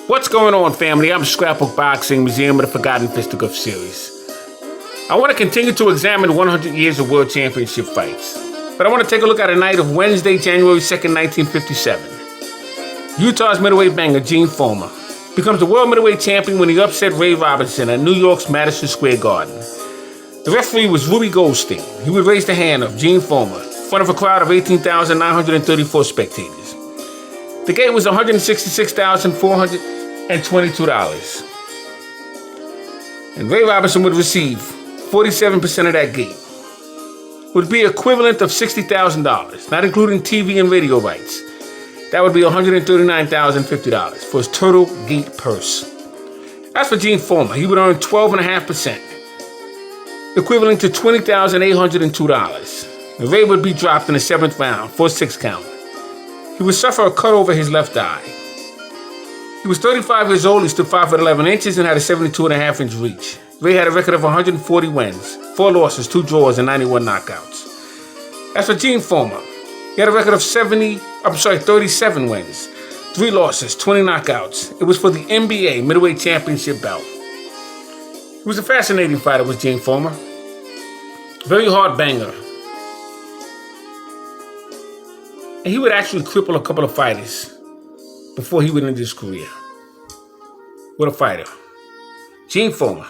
What's going on, family? I'm Scrapbook Boxing, Museum of the Forgotten Fisticuffs series. I want to continue to examine 100 years of World Championship fights, but I want to take a look at a night of Wednesday, January 2nd, 1957. Utah's middleweight banger, Gene Fullmer, becomes the world middleweight champion when he upset Ray Robinson at New York's Madison Square Garden. The referee was Ruby Goldstein. He would raise the hand of Gene Fullmer in front of a crowd of 18,934 spectators. The gate was $166,422. And Ray Robinson would receive 47% of that gate. Would be equivalent of $60,000, not including TV and radio rights. That would be $139,050 for his total gate purse. As for Gene Fullmer, he would earn 12.5%, equivalent to $20,802. And Ray would be dropped in the 7th round for a 6 count. He would suffer a cut over his left eye. He was 35 years old, he stood 5 foot 11 inches and had a 72.5-inch reach. Ray had a record of 140 wins, 4 losses, 2 draws, and 91 knockouts. As for Gene Fullmer, he had a record of 37 wins, 3 losses, 20 knockouts. It was for the NBA middleweight championship belt. He was a fascinating fighter, was Gene Fullmer. Very hard banger. And he would actually cripple a couple of fighters before he would end his career. What a fighter. Gene Fullmer.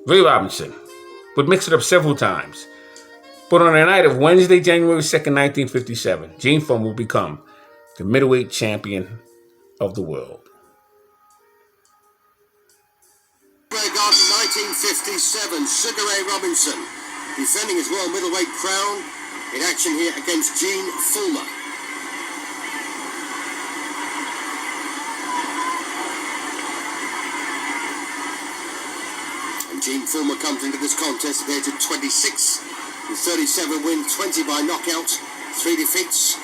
Ray Robinson would mix it up several times. But on the night of Wednesday, January 2nd, 1957, Gene Fullmer will become the middleweight champion of the world. Garden 1957, Sugar Ray Robinson defending his world middleweight crown in action here against Gene Fullmer. And Gene Fullmer comes into this contest at the age of 26 with 37 wins, 20 by knockout, 3 defeats.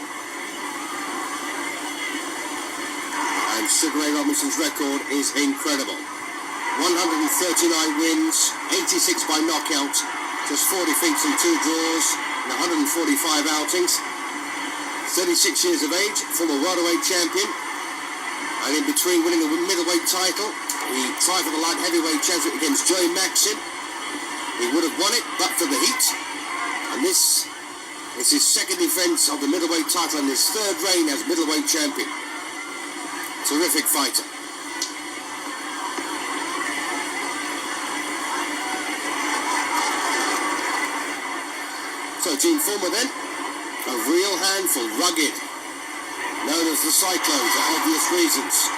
And Sugar Ray Robinson's record is incredible. 139 wins, 86 by knockout, just 4 defeats and 2 draws, and 145 outings. 36 years of age, former welterweight champion, and in between winning the middleweight title, he tried for the light heavyweight championship against Joey Maxson. He would have won it, but for the heat. And this is his second defense of the middleweight title and his third reign as middleweight champion. Terrific fighter. So Gene Fullmer then, a real handful, rugged, known as the Cyclone for obvious reasons.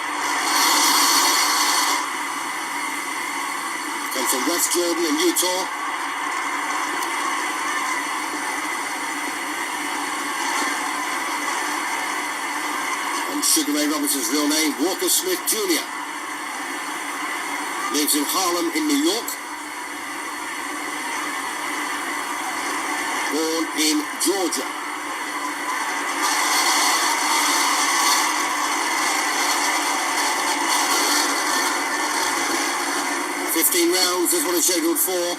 Comes from West Jordan in Utah. And Sugar Ray Robinson's real name, Walker Smith Jr. Lives in Harlem in New York. Born in Georgia. Rounds, this one is scheduled for.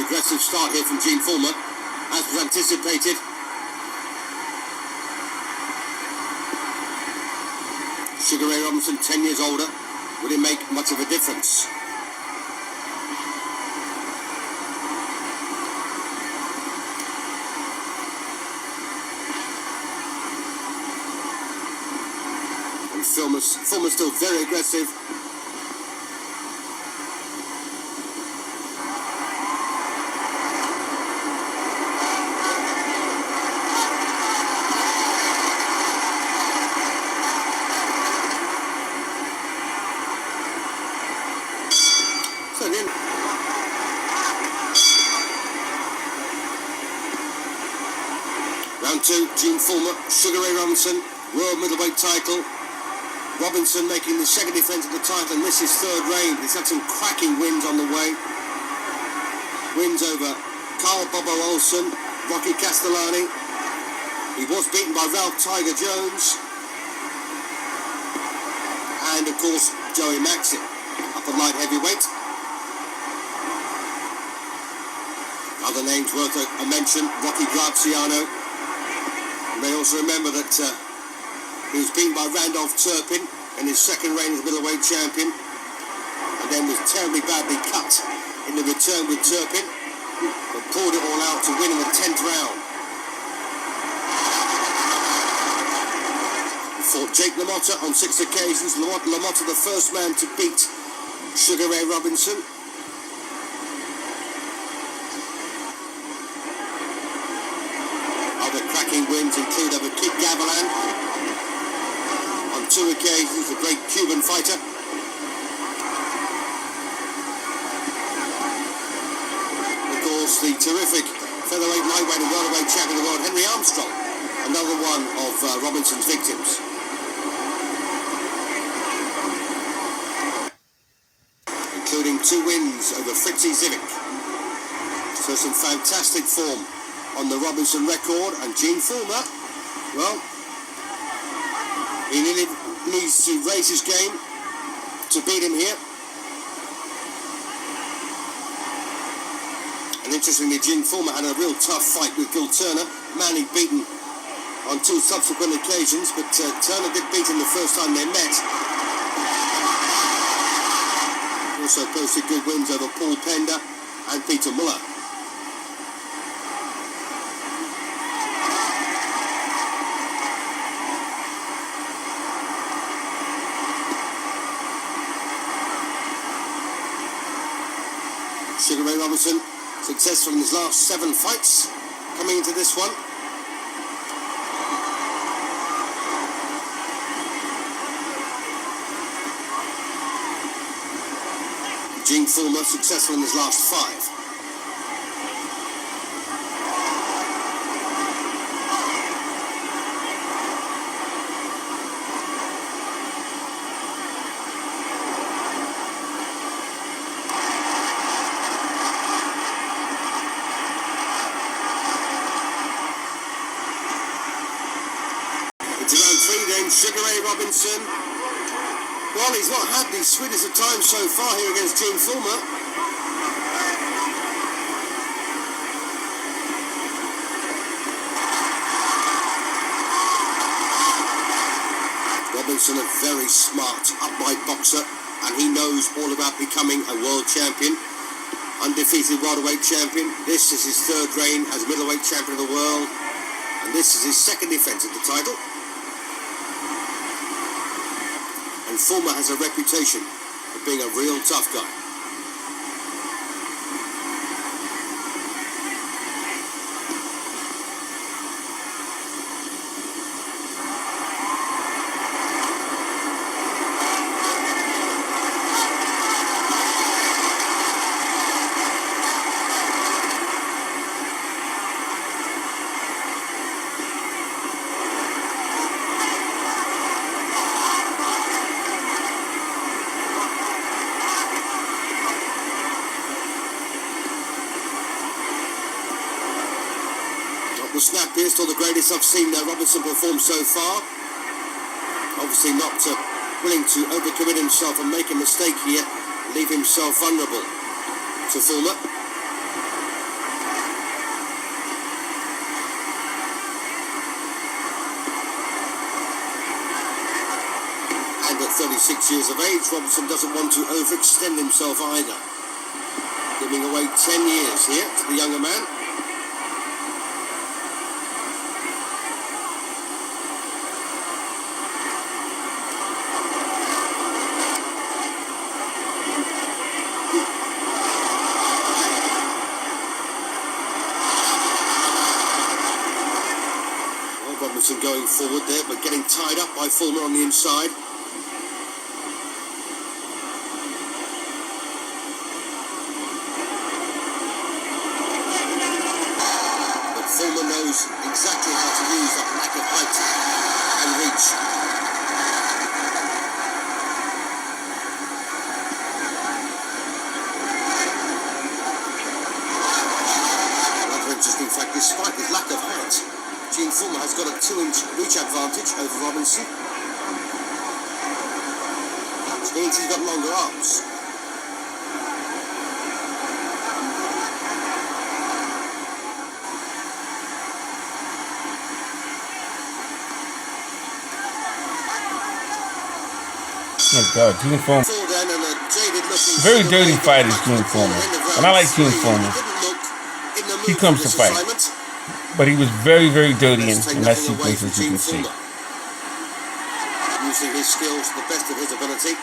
Aggressive start here from Gene Fullmer, as was anticipated. Sugar Ray Robinson, 10 years older, would it make much of a difference? And Fullmer's still very aggressive. Round 2, Gene Fullmer, Sugar Ray Robinson, world middleweight title. Robinson making the second defence of the title, and this is third reign. He's had some cracking wins on the way. Wins over Carl Bobo Olsen, Rocky Castellani. He was beaten by Ralph Tiger Jones. And of course, Joey Maxim, up at light heavyweight. Other names worth a mention, Rocky Graziano. You may also remember that he was beaten by Randolph Turpin in his second reign as middleweight champion, and then was terribly badly cut in the return with Turpin, but pulled it all out to win in the 10th round. He fought Jake LaMotta on 6 occasions. LaMotta the first man to beat Sugar Ray Robinson. Other cracking wins include over Kid Gavilan on 2 occasions, the great Cuban fighter. Of course, the terrific featherweight, lightweight and welterweight champion of the world, Henry Armstrong, another one of Robinson's victims. Including 2 wins over Fritzy Zivic. So some fantastic form on the Robinson record, and Gene Fullmer, well, he needs to raise his game to beat him here. And interestingly, Gene Fullmer had a real tough fight with Gil Turner, man he'd beaten on 2 subsequent occasions, but Turner did beat him the first time they met. He also posted good wins over Paul Pender and Peter Muller. Sugar Ray Robinson, successful in his last 7 fights, coming into this one. Gene Fullmer, successful in his last 5. Into round 3 then, Sugar Ray Robinson. Well, he's not had the sweetest of times so far here against Gene Fullmer. Robinson, a very smart, upright boxer, and he knows all about becoming a world champion. Undefeated welterweight champion. This is his 3rd reign as middleweight champion of the world, and this is his 2nd defence of the title. And Fullmer has a reputation of being a real tough guy. The snappiest or the greatest I've seen Robinson perform so far. Obviously not willing to overcommit himself and make a mistake here, leave himself vulnerable to Fullmer. And at 36 years of age, Robinson doesn't want to overextend himself either. Giving away 10 years here to the younger man. Robinson going forward there, but getting tied up by Fullmer on the inside. But Fullmer knows exactly how to use that lack of height and reach. Fullmer has got a 2-inch reach advantage over Robinson. Which means he's got longer arms. Oh God, Gene Fullmer. Very dirty fighter is Gene Fullmer. And I like Gene Fullmer. He comes to fight. But he was very, very dirty in that sequence, as you can see. Using his skills to the best of his ability.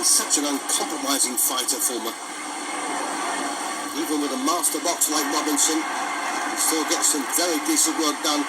Such an uncompromising fighter, Fullmer. Even with a master boxer like Robinson, he still gets some very decent work done.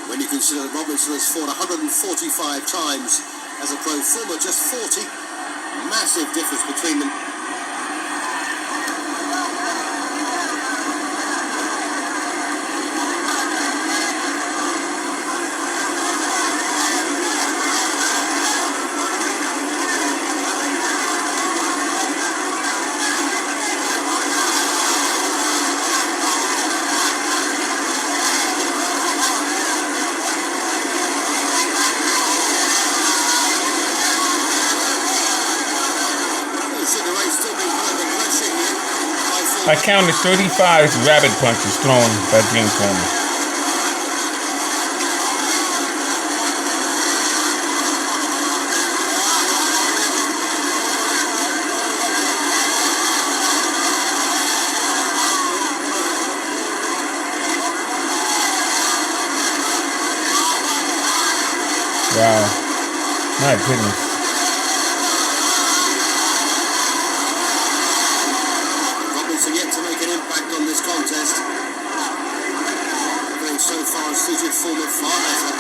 When you consider that Robinson has fought 145 times as a pro, Fullmer just 40. Massive difference between them. I counted 35 rabbit punches thrown by Gene Fullmer. Wow. My goodness. So far as suited Fullmer far better.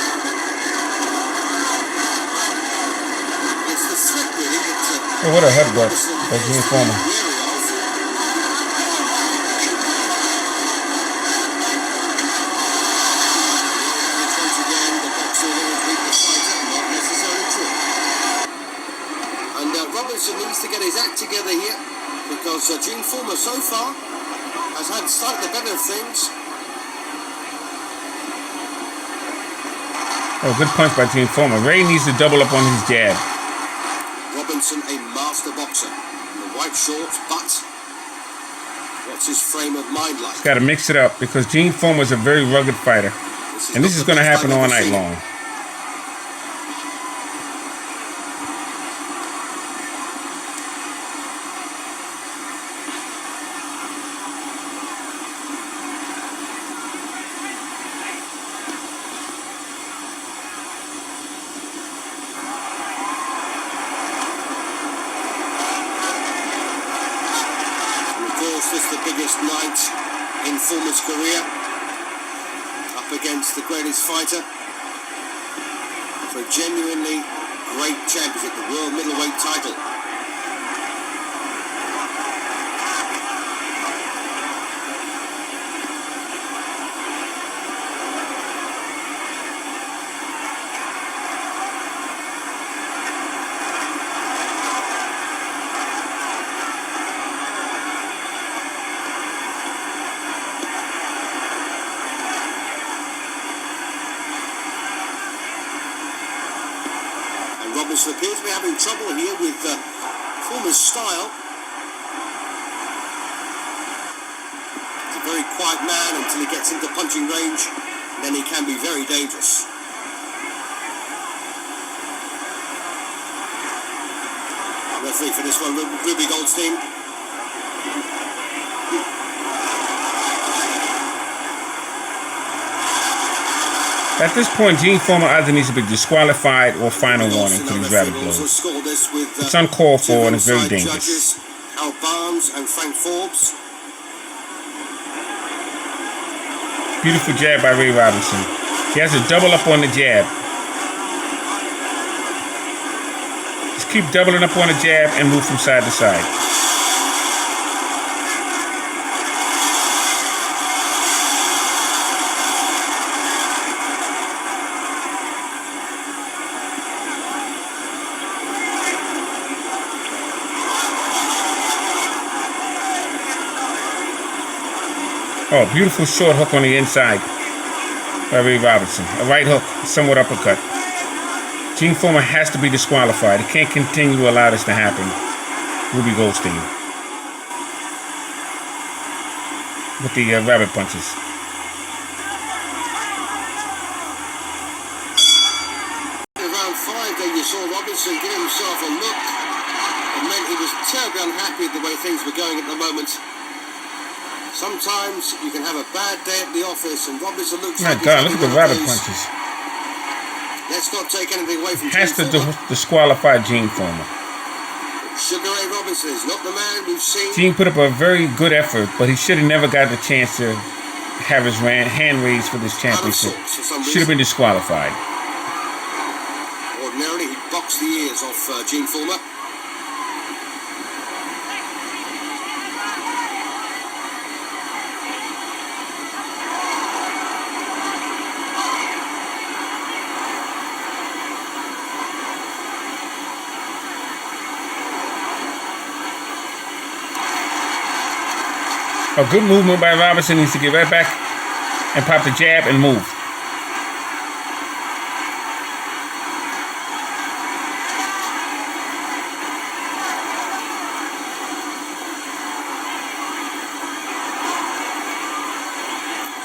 It's the threat really that what a headbutt by Gene Fullmer. Once again, the boxer will beat the fighter, not necessarily true. And Robinson needs to get his act together here because Gene Fullmer so far has had slightly better things. Oh, good punch by Gene Fullmer. Ray needs to double up on his jab. Robinson, a master boxer. The white shorts, but what's his frame of mind like? Got to mix it up because Gene Fullmer is a very rugged fighter. And this is going to happen all night long. This is the biggest night in Fullmer's career, up against the greatest fighter for a genuinely great championship, the world middleweight title. Robinson appears to be having trouble here with Fullmer's style. To very quiet man until he gets into punching range. Then he can be very dangerous. Referee for this one, Ruby Goldstein. At this point, Gene Fullmer either needs to be disqualified or final warning for these rabbit blows. It's uncalled for and it's very dangerous. Al Barnes and Frank Forbes. Beautiful jab by Ray Robinson. He has to double up on the jab. Just keep doubling up on the jab and move from side to side. Oh, beautiful short hook on the inside by Ray Robinson. A right hook, somewhat uppercut. Gene Fullmer has to be disqualified. He can't continue to allow this to happen. Ruby Goldstein with the rabbit punches. In round 5, then you saw Robinson give himself a look. It meant he was terribly unhappy with the way things were going at the moment. Sometimes you can have a bad day at the office, and Robinson looks My like God, look at the rabbit punches. Let's not take anything away from Has Gene to Fullmer. disqualify Gene Fullmer. Sugar Ray Robinson is not the man we've seen. Gene put up a very good effort, but he should have never got the chance to have his hand raised for this championship. Should have been disqualified. Ordinarily, he boxed the ears off Gene Fullmer. A good movement by Robinson. Needs to get right back and pop the jab and move.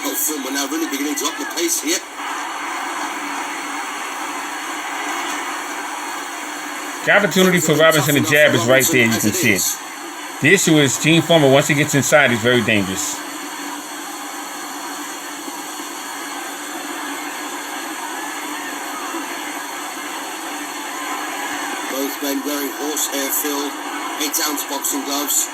Oh, Fullmer now really beginning to up the pace here. The opportunity for Robinson to jab is right there. You can see it. The issue is Gene Fullmer, once he gets inside, he's very dangerous. Both men wearing horsehair-filled 8-ounce boxing gloves.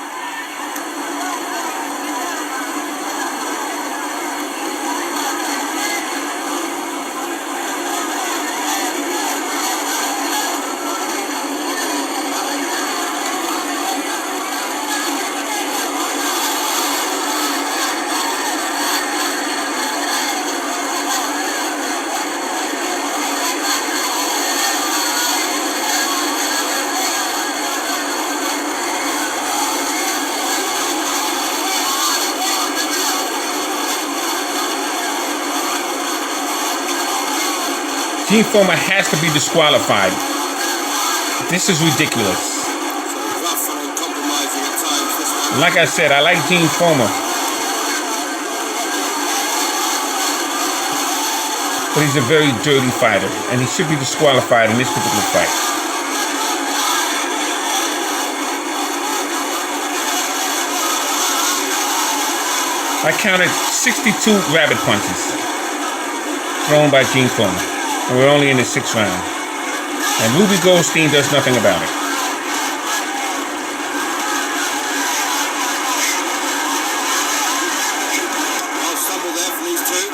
Gene Fullmer has to be disqualified. This is ridiculous. Rough and uncompromising at times, this one. Like I said, I like Gene Fullmer, but he's a very dirty fighter, and he should be disqualified in this particular fight. I counted 62 rabbit punches thrown by Gene Fullmer, and we're only in the 6th round. And Ruby Goldstein does nothing about it. Well, stumble there for these two.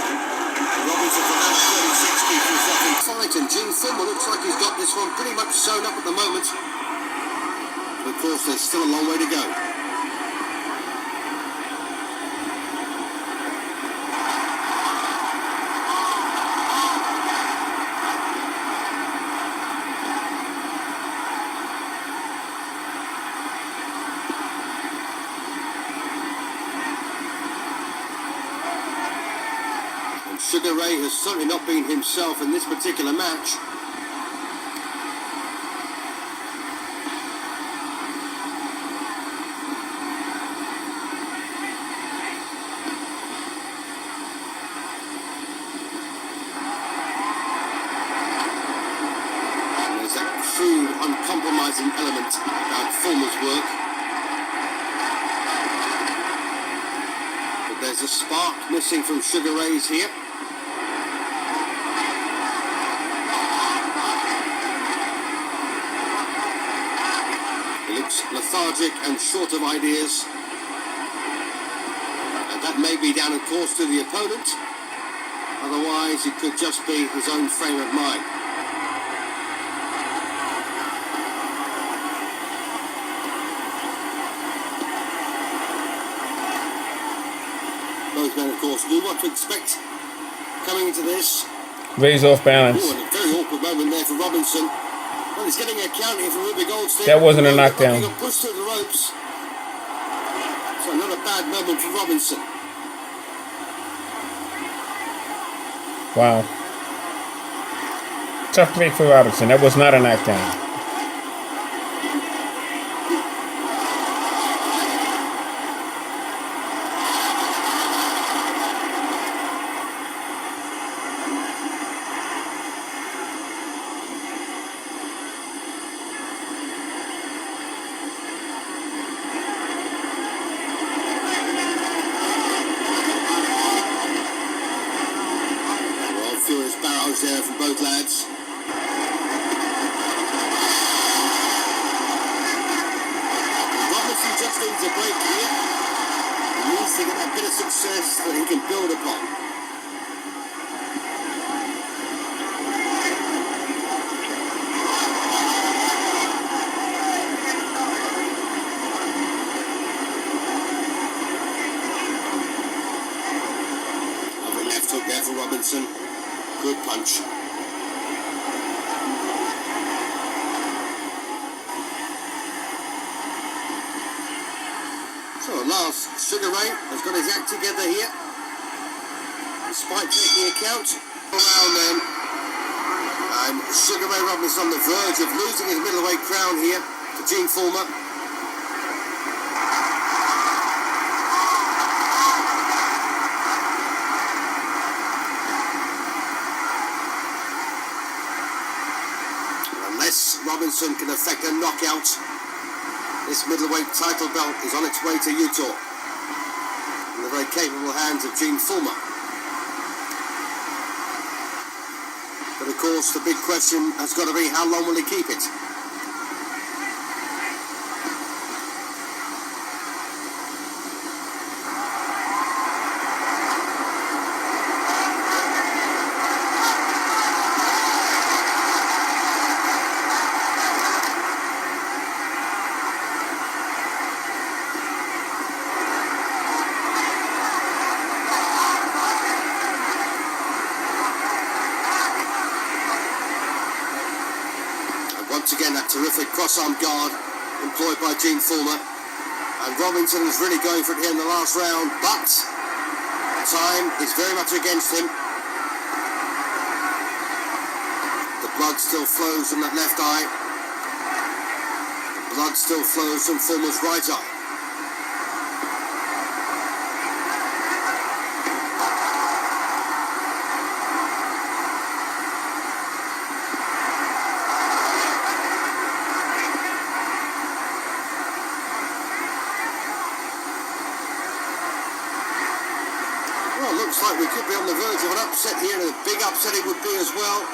Robinson for round 36 keeps himself in fight, and Gene Fullmer looks like he's got this one pretty much sewn up at the moment. But of course, there's still a long way to go. Sugar Ray has certainly not been himself in this particular match. spark missing from Sugar Ray's here. He looks lethargic and short of ideas. And that may be down, of course, to the opponent. Otherwise, it could just be his own frame of mind. Both men, of course, knew what to expect coming into this. Raise off balance. Ooh, and a very awkward moment there for Robinson. Well, he's getting a count here from Ruby Goldstein. That wasn't a knockdown. He got pushed through the ropes. So another bad moment for Robinson. Wow. Tough break for Robinson. That was not a knockdown. There from both lads. Robinson just needs a break here. He needs to get that bit of success that he can build upon. Lovely left hook there for Robinson. Good punch. So at last, Sugar Ray has got his act together here. Despite taking account around then. And Sugar Ray Robinson on the verge of losing his middleweight crown here to Gene Fullmer. Robinson can effect a knockout. This middleweight title belt is on its way to Utah in the very capable hands of Gene Fullmer. But of course, the big question has got to be, how long will he keep it? Once again, that terrific cross-arm guard employed by Gene Fullmer. And Robinson is really going for it here in the last round, but time is very much against him. The blood still flows from that left eye. The blood still flows from Fullmer's right eye. Well, looks like we could be on the verge of an upset here, and a big upset it would be as well.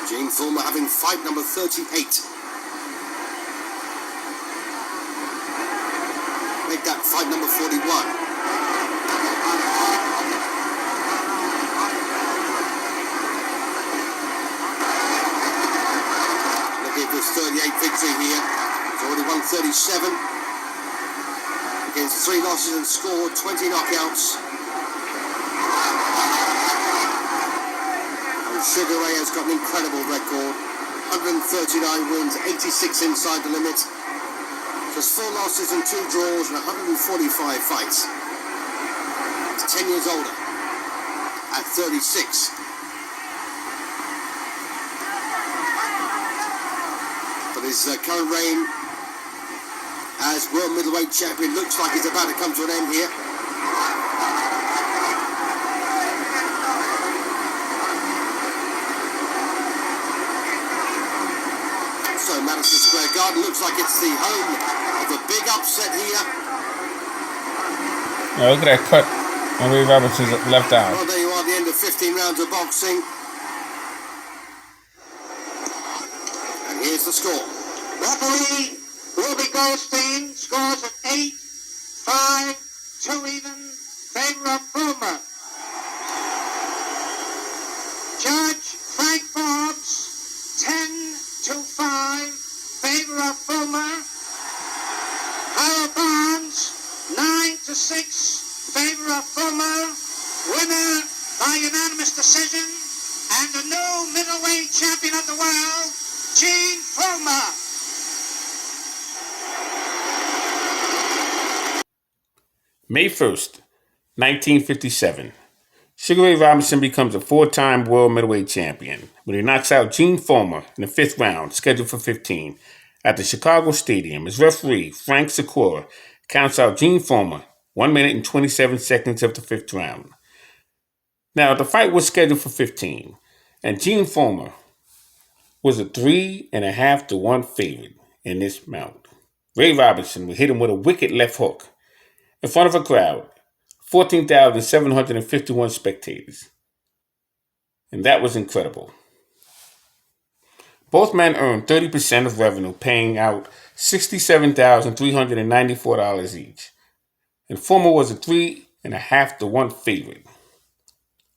Gene Fullmer having fight number 38. Make that fight number 41. His 38 victory here. He's already won 37 against 3 losses and scored 20 knockouts. And Sugar Ray has got an incredible record. 139 wins, 86 inside the limit. Just 4 losses and 2 draws and 145 fights. He's 10 years older at 36. His current reign as world middleweight champion looks like it's about to come to an end here. Toronto, Madison Square Garden. Looks like it's the home of the big upset here. Now look at that cut on Ray Robinson's left eye. Well, there you are, the end of 15 rounds of boxing. And here's the score. Referee Ruby Goldstein scores an 8-5, 2 even, favor of Fullmer. Judge Frank Forbes, 10-5, favor of Fullmer. Harold Barnes, 9-6, favor of Fullmer. Winner by unanimous decision, and the new middleweight champion of the world, Gene Fullmer. May 1st, 1957. Sugar Ray Robinson becomes a 4-time world middleweight champion when he knocks out Gene Fullmer in the 5th round, scheduled for 15, at the Chicago Stadium. His referee, Frank Sikora, counts out Gene Fullmer 1 minute and 27 seconds of the 5th round. Now, the fight was scheduled for 15, and Gene Fullmer was a 3.5-1 favorite in this bout. Ray Robinson would hit him with a wicked left hook in front of a crowd, 14,751 spectators. And that was incredible. Both men earned 30% of revenue, paying out $67,394 each. And Fullmer was a 3.5-1 favorite,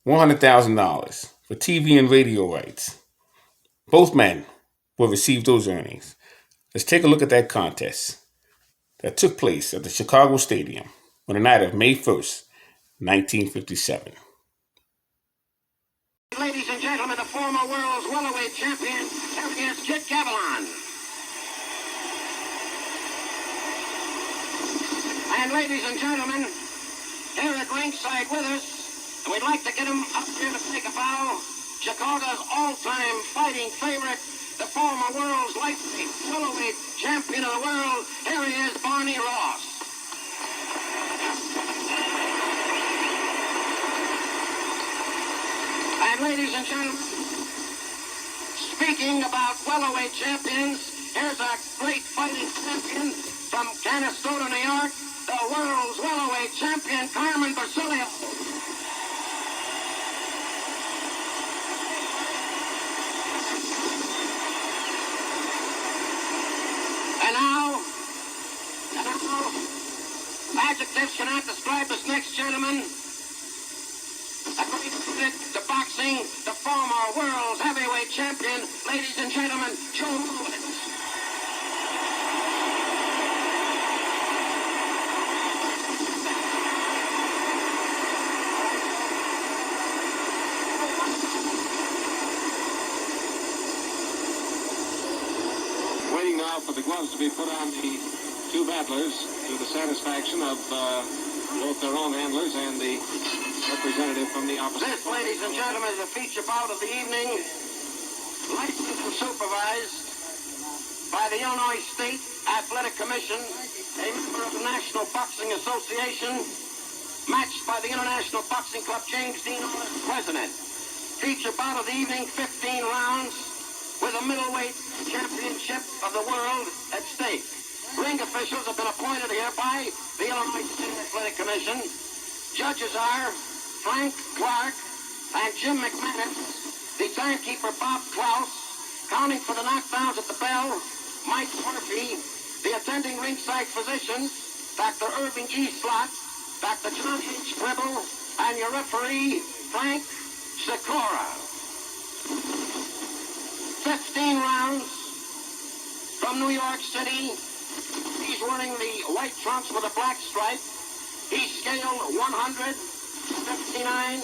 $100,000 for TV and radio rights. Both men will receive those earnings. Let's take a look at that contest that took place at the Chicago Stadium on the night of May 1st, 1957. Ladies and gentlemen, the former world's welterweight champion, here is Kid Gavilan. And ladies and gentlemen, here at ringside with us, and we'd like to get him up here to take a bow, Chicago's all-time fighting favorite, the former world's lightweight, welterweight champion of the world. Here he is, Barney Ross. And ladies and gentlemen, speaking about welterweight champions, here's a great fighting champion from Canastota, New York, the world's welterweight champion, Carmen Basilio. And now, adjectives cannot describe this next gentleman. According to boxing, the former world's heavyweight champion, ladies and gentlemen, Joe Louis. Waiting now for the gloves to be put on the two battlers to the satisfaction of both their own handlers and the representative from the opposite. This, ladies and gentlemen, is the feature bout of the evening, licensed and supervised by the Illinois State Athletic Commission, a member of the National Boxing Association, matched by the International Boxing Club, James Dean, president. Feature bout of the evening, 15 rounds, with a middleweight championship of the world at stake. Ring officials have been appointed here by the Illinois State Athletic Commission. Judges are Frank Clark and Jim McManus. The timekeeper, Bob Klaus. Counting for the knockdowns at the bell, Mike Murphy. The attending ringside physicians, Dr. Irving E. Slott, Dr. John H. Gribble, and your referee, Frank Sikora. 15 rounds from New York City. He's wearing the white trunks with a black stripe. He's scaled 159,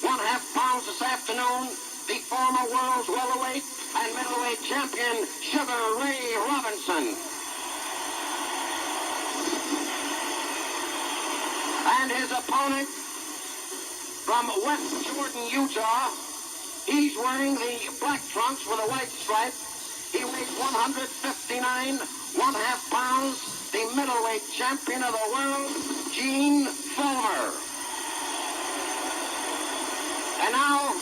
1/2 pounds this afternoon. The former world's welterweight and middleweight champion, Sugar Ray Robinson. And his opponent from West Jordan, Utah. He's wearing the black trunks with a white stripe. He weighs 159, 1/2 pounds. The middleweight champion of the world, Gene Fullmer. And now,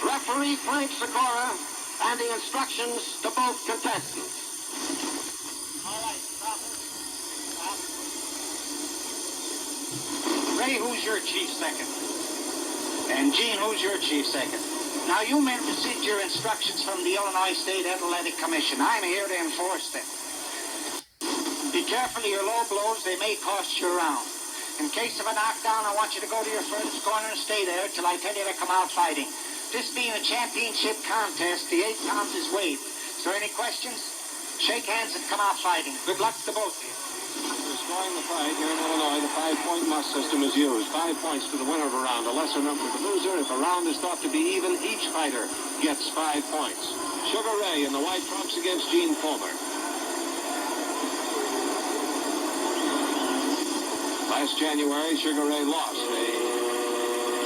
referee Frank Sikora and the instructions to both contestants. Ray, who's your chief second? And Gene, who's your chief second? Now, you men received your instructions from the Illinois State Athletic Commission. I'm here to enforce them. Be careful of your low blows. They may cost you a round. In case of a knockdown, I want you to go to your furthest corner and stay there till I tell you to come out fighting. This being a championship contest, the 8 pounds is weighed. Is there any questions? Shake hands and come out fighting. Good luck to both of you. For scoring the fight here in Illinois, the 5-point must system is used. 5 points to the winner of a round, a lesser number to the loser. If a round is thought to be even, each fighter gets 5 points. Sugar Ray in the white trunks against Gene Fullmer. Last January, Sugar Ray lost a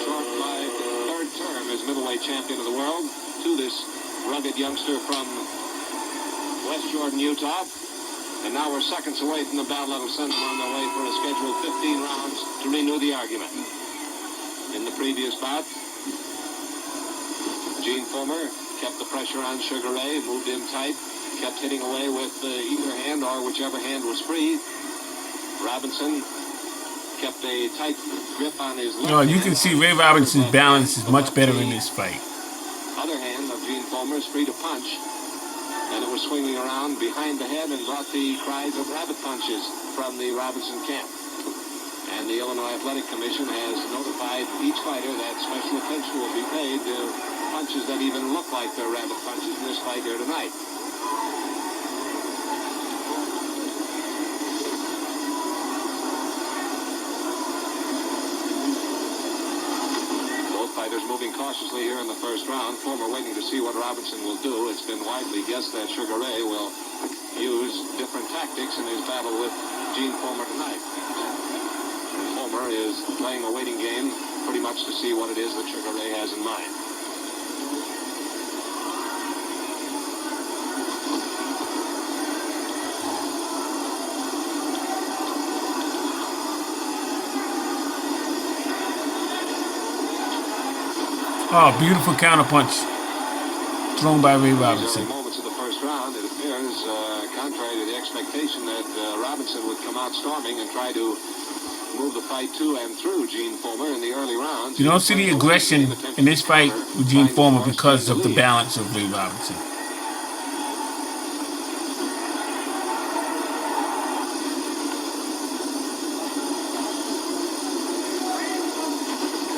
short-lived third term as middleweight champion of the world to this rugged youngster from West Jordan, Utah. And now we're seconds away from the battle that'll send them on their way for a scheduled 15 rounds to renew the argument. In the previous bout, Gene Fullmer kept the pressure on Sugar Ray, moved in tight, kept hitting away with either hand or whichever hand was free. Robinson kept a tight grip on his left hand. You can see Ray Robinson's balance is much better in this fight. Other hand of Gene Fullmer is free to punch. And it was swinging around behind the head and brought the cries of rabbit punches from the Robinson camp. And the Illinois Athletic Commission has notified each fighter that special attention will be paid to punches that even look like they're rabbit punches in this fight here tonight. Fighters moving cautiously here in the first round. Fullmer waiting to see what Robinson will do. It's been widely guessed that Sugar Ray will use different tactics in his battle with Gene Fullmer tonight. And Fullmer is playing a waiting game pretty much to see what it is that Sugar Ray has in mind. Oh, beautiful counterpunch thrown by Ray Robinson. In the moments of the first round, it appears, contrary to the expectation, that Robinson would come out storming and try to move the fight to and through Gene Fullmer in the early rounds. You don't see the aggression in this fight with Gene Fullmer because of the balance of Ray Robinson.